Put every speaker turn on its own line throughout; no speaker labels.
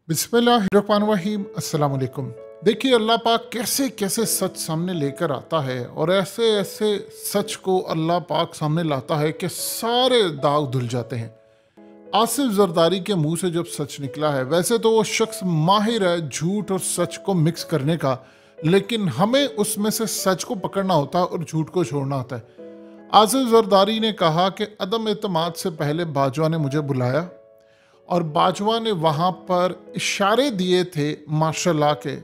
बिस्मिल्लाहिर्रहमानिर्रहीम। अस्सलाम वालेकुम। देखिए अल्लाह पाक कैसे कैसे सच सामने लेकर आता है और ऐसे ऐसे सच को अल्लाह पाक सामने लाता है कि सारे दाग धुल जाते हैं। आसिफ जरदारी के मुंह से जब सच निकला है, वैसे तो वो शख्स माहिर है झूठ और सच को मिक्स करने का, लेकिन हमें उसमें से सच को पकड़ना होता है और झूठ को छोड़ना होता है। आसिफ जरदारी ने कहा कि अदम एतमाद से पहले बाजवा ने मुझे बुलाया और बाजवा ने वहाँ पर इशारे दिए थे मार्शल लॉ के,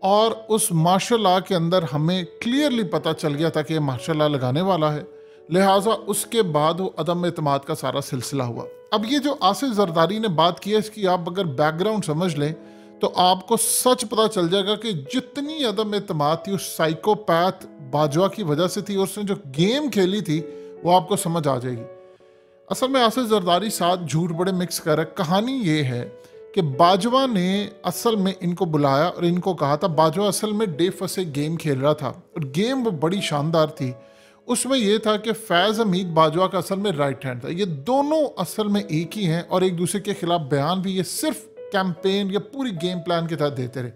और उस मार्शल लॉ के अंदर हमें क्लियरली पता चल गया था कि ये मार्शल लॉ लगाने वाला है। लिहाजा उसके बाद वो अदम एतमाद का सारा सिलसिला हुआ। अब ये जो आसिफ जरदारी ने बात की है, इसकी आप अगर बैकग्राउंड समझ लें तो आपको सच पता चल जाएगा कि जितनी अदम एतमाद थी उस साइकोपैथ बाजवा की वजह से थी, और उसने जो गेम खेली थी वो आपको समझ आ जाएगी। असल में आसिफ जरदारी साथ झूठ बड़े मिक्स कर रहा है। कहानी ये है कि बाजवा ने असल में इनको बुलाया और इनको कहा था, बाजवा असल में डे फसे गेम खेल रहा था और गेम वो बड़ी शानदार थी। उसमें यह था कि फैज़ हमीद बाजवा का असल में राइट हैंड था। ये दोनों असल में एक ही हैं और एक दूसरे के खिलाफ बयान भी ये सिर्फ कैंपेन या पूरी गेम प्लान के तहत देते रहे।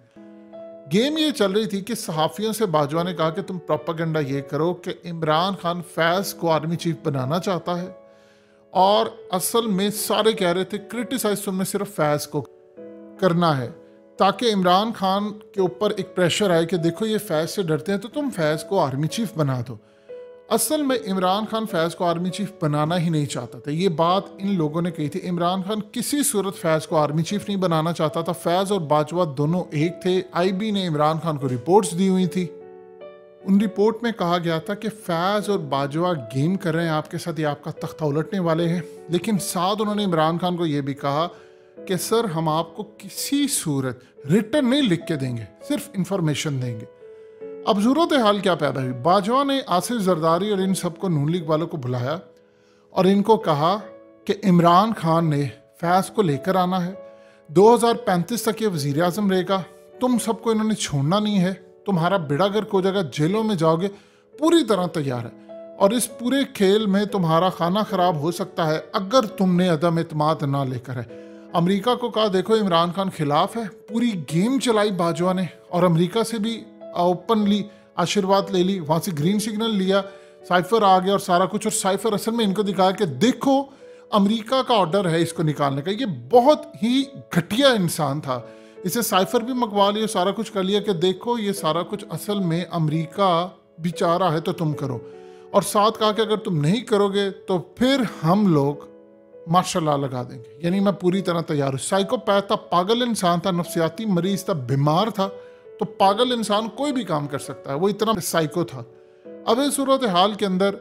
गेम ये चल रही थी कि सहाफ़ियों से बाजवा ने कहा कि तुम प्रोपागेंडा ये करो कि इमरान खान फैज़ को आर्मी चीफ बनाना चाहता है, और असल में सारे कह रहे थे क्रिटिसाइज तुमने सिर्फ फैज़ को करना है ताकि इमरान खान के ऊपर एक प्रेशर आए कि देखो ये फैज़ से डरते हैं तो तुम फैज़ को आर्मी चीफ बना दो। असल में इमरान खान फैज़ को आर्मी चीफ बनाना ही नहीं चाहता था। ये बात इन लोगों ने कही थी। इमरान खान किसी सूरत फैज़ को आर्मी चीफ नहीं बनाना चाहता था। फैज़ और बाजवा दोनों एक थे। आईबी ने इमरान खान को रिपोर्ट्स दी हुई थी। उन रिपोर्ट में कहा गया था कि फैज़ और बाजवा गेम कर रहे हैं आपके साथ, ये आपका तख्ता उलटने वाले हैं। लेकिन साथ उन्होंने इमरान खान को ये भी कहा कि सर हम आपको किसी सूरत रिटर्न नहीं लिख के देंगे, सिर्फ इंफॉर्मेशन देंगे। अब सूरत हाल क्या पैदा हुई, बाजवा ने आसिफ जरदारी और इन सबको नून लीग वालों को बुलाया और इनको कहा कि इमरान खान ने फैज़ को लेकर आना है, 2035 तक ये वज़ीर आज़म रहेगा, तुम सबको इन्होंने छोड़ना नहीं है, तुम्हारा बेड़ा गर्क हो जाएगा, जेलों में जाओगे, पूरी तरह तैयार है। और इस पूरे खेल में तुम्हारा खाना खराब हो सकता है अगर तुमने अदम एतमाद ना लेकर है। अमेरिका को कहा देखो इमरान खान खिलाफ है। पूरी गेम चलाई बाजवा ने और अमेरिका से भी ओपनली आशीर्वाद ले ली, वहाँ से ग्रीन सिग्नल लिया, साइफर आ गया और सारा कुछ। और साइफर असल में इनको दिखाया कि देखो अमेरिका का ऑर्डर है इसको निकालने का। ये बहुत ही घटिया इंसान था। इसे साइफर भी मंगवा लिया, सारा कुछ कर लिया कि देखो ये सारा कुछ असल में अमेरिका भी चाह रहा है तो तुम करो। और साथ कहा कि अगर तुम नहीं करोगे तो फिर हम लोग मार्शल लॉ लगा देंगे। यानी मैं पूरी तरह तैयार हूँ। साइकोपैथ था, पागल इंसान था, नफ्सियाती मरीज था, बीमार था। तो पागल इंसान कोई भी काम कर सकता है, वो इतना साइको था। अब इस सूरत हाल के अंदर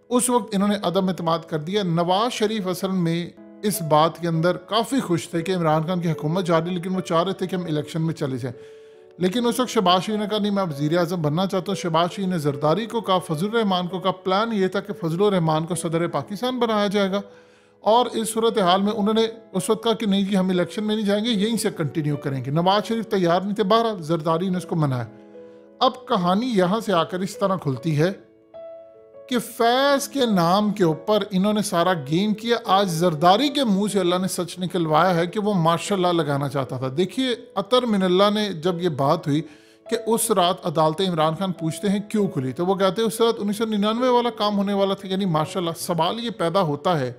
उस वक्त इन्होंने अदम एतमाद कर दिया। नवाज शरीफ असल में इस बात के अंदर काफ़ी खुश थे कि इमरान खान की हुकूमत जा रही, लेकिन वो चाह रहे थे कि हम इलेक्शन में चले जाएं। लेकिन उस वक्त शहबाज शरीफ ने कहा नहीं मैं वज़ीर आज़म बनना चाहता हूँ। शहबाज शरीफ ने जरदारी को कहा, फजलुर रहमान को कहा। प्लान ये था कि फजलुर रहमान को सदर पाकिस्तान बनाया जाएगा। और इस सूरत हाल में उन्होंने उस वक्त कहा कि नहीं जी हम इलेक्शन में नहीं जाएंगे, यहीं से कंटिन्यू करेंगे। नवाज शरीफ तैयार नहीं थे, बहरहाल जरदारी ने उसको मनाया। अब कहानी यहाँ से आकर इस तरह खुलती है कि फैज़ के नाम के ऊपर इन्होंने सारा गेम किया। आज जरदारी के मुंह से अल्लाह ने सच निकलवाया है कि वो मार्शल लॉ लगाना चाहता था। देखिए अतर मिनल्ला ने जब ये बात हुई कि उस रात अदालतें इमरान खान पूछते हैं क्यों खुली, तो वो कहते हैं उस रात 1999 वाला काम होने वाला था, यानी मार्शल लॉ। सवाल ये पैदा होता है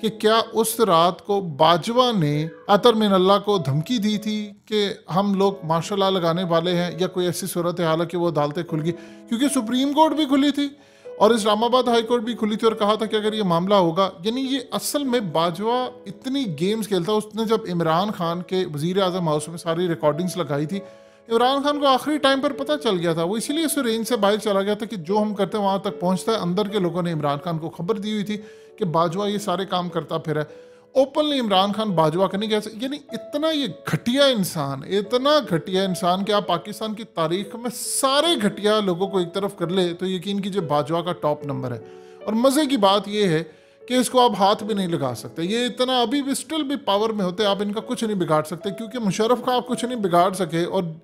कि क्या उस रात को बाजवा ने अतर मिनल्ला को धमकी दी थी कि हम लोग मार्शल लॉ लगाने वाले हैं, या कोई ऐसी सूरत हाल है कि वो अदालतें खुल गई। क्योंकि सुप्रीम कोर्ट भी खुली थी और इस्लामाबाद हाई कोर्ट भी खुली थी और कहा था कि अगर ये मामला होगा, यानी ये असल में बाजवा इतनी गेम्स खेलता। उसने जब इमरान खान के वज़ीर आज़म हाउस में सारी रिकॉर्डिंग्स लगाई थी, इमरान खान को आखिरी टाइम पर पता चल गया था। वो इसीलिए इस रेंज से बाहर चला गया था कि जो हम करते हैं वहाँ तक पहुँचता है। अंदर के लोगों ने इमरान खान को खबर दी हुई थी कि बाजवा ये सारे काम करता फिर है। ओपनली इमरान खान बाजवा का नहीं कह सकते। यानी इतना ये घटिया इंसान, इतना घटिया इंसान कि आप पाकिस्तान की तारीख में सारे घटिया लोगों को एक तरफ कर ले तो यकीन कीजिए बाजवा का टॉप नंबर है। और मज़े की बात ये है कि इसको आप हाथ भी नहीं लगा सकते। ये इतना अभी भी स्टिल भी पावर में होते, आप इनका कुछ नहीं बिगाड़ सकते, क्योंकि मुशर्रफ का आप कुछ नहीं बिगाड़ सके। और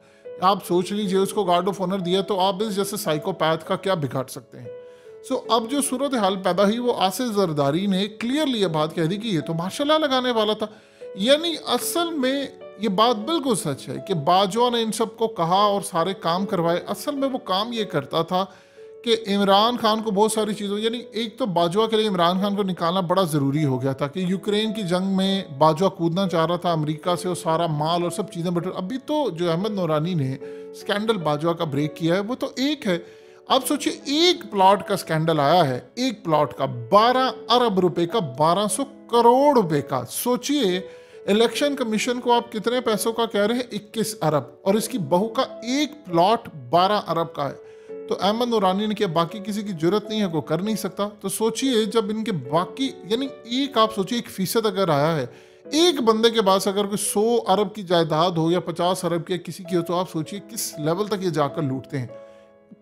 आप सोच लीजिए उसको गार्ड ऑफ ऑनर दिया, तो आप इस जैसे साइकोपैथ का क्या बिगाड़ सकते हैं। अब जो सूरत हाल पैदा हुई वो आसिफ जरदारी ने क्लियरली ये बात कह दी कि ये तो मार्शल लॉ लगाने वाला था। यानी असल में ये बात बिल्कुल सच है कि बाजवा ने इन सबको कहा और सारे काम करवाए। असल में वो काम ये करता था कि इमरान खान को बहुत सारी चीज़ों, यानी एक तो बाजवा के लिए इमरान खान को निकालना बड़ा ज़रूरी हो गया था कि यूक्रेन की जंग में बाजवा कूदना चाह रहा था अमेरिका से, और सारा माल और सब चीज़ें बट अभी तो जो अहमद नूरानी ने स्कैंडल बाजवा का ब्रेक किया है वो तो एक है। आप सोचिए एक प्लॉट का स्कैंडल आया है, एक प्लॉट का 12 अरब रुपए का, 1200 करोड़ रुपए का। सोचिए इलेक्शन कमीशन को आप कितने पैसों का कह रहे हैं, 21 अरब, और इसकी बहू का एक प्लॉट 12 अरब का है। तो अहमद नूरानी ने किया, बाकी किसी की जरूरत नहीं है, कोई कर नहीं सकता। तो सोचिए जब इनके बाकी, यानी एक आप सोचिए 1% अगर आया है एक बंदे के पास, अगर कोई 100 अरब की जायदाद हो या 50 अरब की किसी की हो, तो आप सोचिए किस लेवल तक ये जाकर लूटते हैं।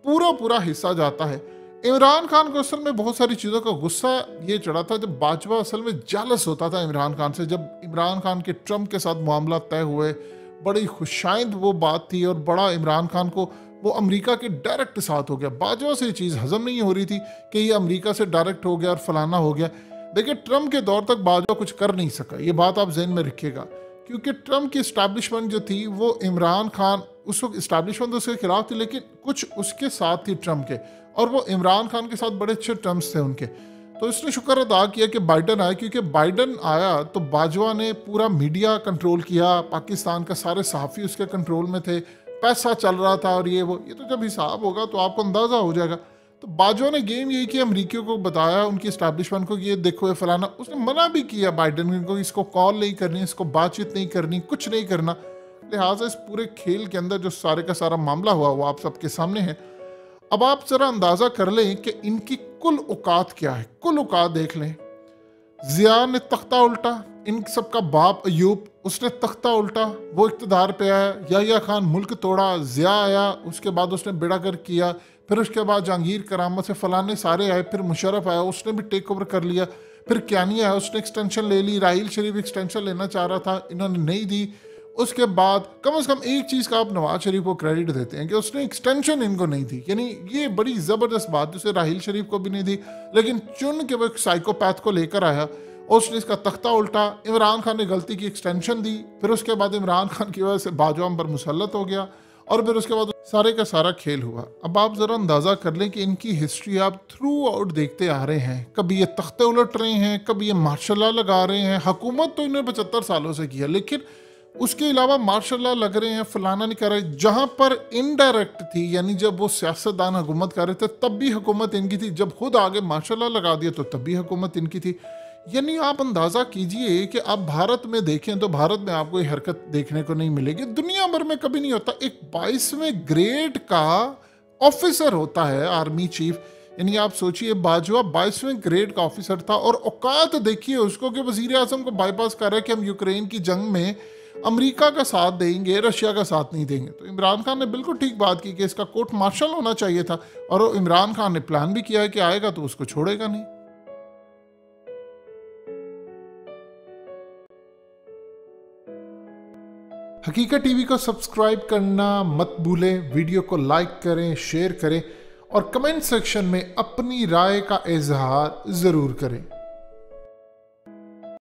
पूरा पूरा हिस्सा जाता है। इमरान खान को असल में बहुत सारी चीज़ों का गुस्सा ये चढ़ा था जब बाजवा असल में जालस होता था इमरान खान से। जब इमरान खान के ट्रम्प के साथ मामला तय हुए, बड़ी खुशाइंद वो बात थी, और बड़ा इमरान खान को वो अमेरिका के डायरेक्ट साथ हो गया। बाजवा से ये चीज़ हजम नहीं हो रही थी कि ये अमेरिका से डायरेक्ट हो गया और फलाना हो गया। देखिए ट्रम्प के दौर तक बाजवा कुछ कर नहीं सका, ये बात आप जहन में रखिएगा, क्योंकि ट्रम्प की इस्टेब्लिशमेंट जो थी वो इमरान खान, उस वक्त इस्टेब्लिशमेंट तो उसके खिलाफ थी लेकिन कुछ उसके साथ थी ट्रम्प के, और वो इमरान खान के साथ बड़े अच्छे टर्म्स थे उनके। तो इसने शुक्र अदा किया कि बाइडन आया, क्योंकि बाइडन आया तो बाजवा ने पूरा मीडिया कंट्रोल किया, पाकिस्तान का सारे सहाफ़ी उसके कंट्रोल में थे, पैसा चल रहा था और ये तो जब हिसाब होगा तो आपको अंदाज़ा हो जाएगा। तो बाजवा ने गेम यही किया, अमरीकियों को बताया, उनकी इस्टेब्लिशमेंट को, ये देखो ये फलाना। उसने मना भी किया बाइडन को, इसको कॉल नहीं करनी, इसको बातचीत नहीं करनी, कुछ नहीं करना। लिहाजा इस पूरे खेल के अंदर जो सारे का सारा मामला हुआ वो आप सबके सामने है। अब आप जरा अंदाजा कर लें कि इनकी कुल औकात क्या है। कुल औकात देख लें, जिया ने तख्ता उल्टा, इन सबका बाप अयूब, उसने तख्ता उल्टा, वो इक़्तिदार पे आया, याह्या खान मुल्क तोड़ा, जिया आया, उसके बाद उसने बेड़ागर किया, फिर उसके बाद जहांगीर करामत से फलाने सारे आए, फिर मुशर्रफ आया, उसने भी टेक ओवर कर लिया, फिर क्यानी आया, उसने एक्सटेंशन ले ली, राहील शरीफ एक्सटेंशन लेना चाह रहा था, इन्होंने नहीं दी। उसके बाद कम से कम एक चीज़ का आप नवाज शरीफ को क्रेडिट देते हैं कि उसने एक्सटेंशन इनको नहीं दी, यानी ये बड़ी ज़बरदस्त बात, उसे राहील शरीफ को भी नहीं दी, लेकिन चुन के वो एक साइकोपैथ को लेकर आया और उसने इसका तख्ता उल्टा। इमरान खान ने गलती की, एक्सटेंशन दी, फिर उसके बाद इमरान खान की वजह से बाजवा पर मुसल्लत हो गया, और फिर उसके बाद सारे का सारा खेल हुआ। अब आप ज़रा अंदाज़ा कर लें कि इनकी हिस्ट्री आप थ्रू आउट देखते आ रहे हैं, कभी ये तख्ते उलट रहे हैं, कभी ये मार्शल लॉ लगा रहे हैं। हुकूमत तो इन्होंने 75 सालों से किया, लेकिन उसके अलावा मार्शल लॉ लग रहे हैं, फलाना नहीं कर रहे। जहाँ पर इनडायरेक्ट थी, यानी जब वो सियासतदान हुकूमत कर रहे थे तब भी हुकूमत इनकी थी, जब खुद आगे मार्शल लॉ लगा दिया तो तब भी हुकूमत इनकी थी। यानी आप अंदाज़ा कीजिए कि आप भारत में देखें तो भारत में आपको ये हरकत देखने को नहीं मिलेगी, दुनिया भर में कभी नहीं होता। एक 22वें ग्रेड का ऑफिसर होता है आर्मी चीफ, यानी आप सोचिए बाजवा 22वें ग्रेड का ऑफिसर था, और औकात देखिए उसको कि वज़ीर आज़म को बाईपास कर रहा है कि हम यूक्रेन की जंग में अमेरिका का साथ देंगे, रशिया का साथ नहीं देंगे। तो इमरान खान ने बिल्कुल ठीक बात की कि इसका कोर्ट मार्शल होना चाहिए था, और इमरान खान ने प्लान भी किया है कि आएगा तो उसको छोड़ेगा नहीं। हकीकत टीवी को सब्सक्राइब करना मत भूलें, वीडियो को लाइक करें, शेयर करें और कमेंट सेक्शन में अपनी राय का इजहार ज़रूर करें।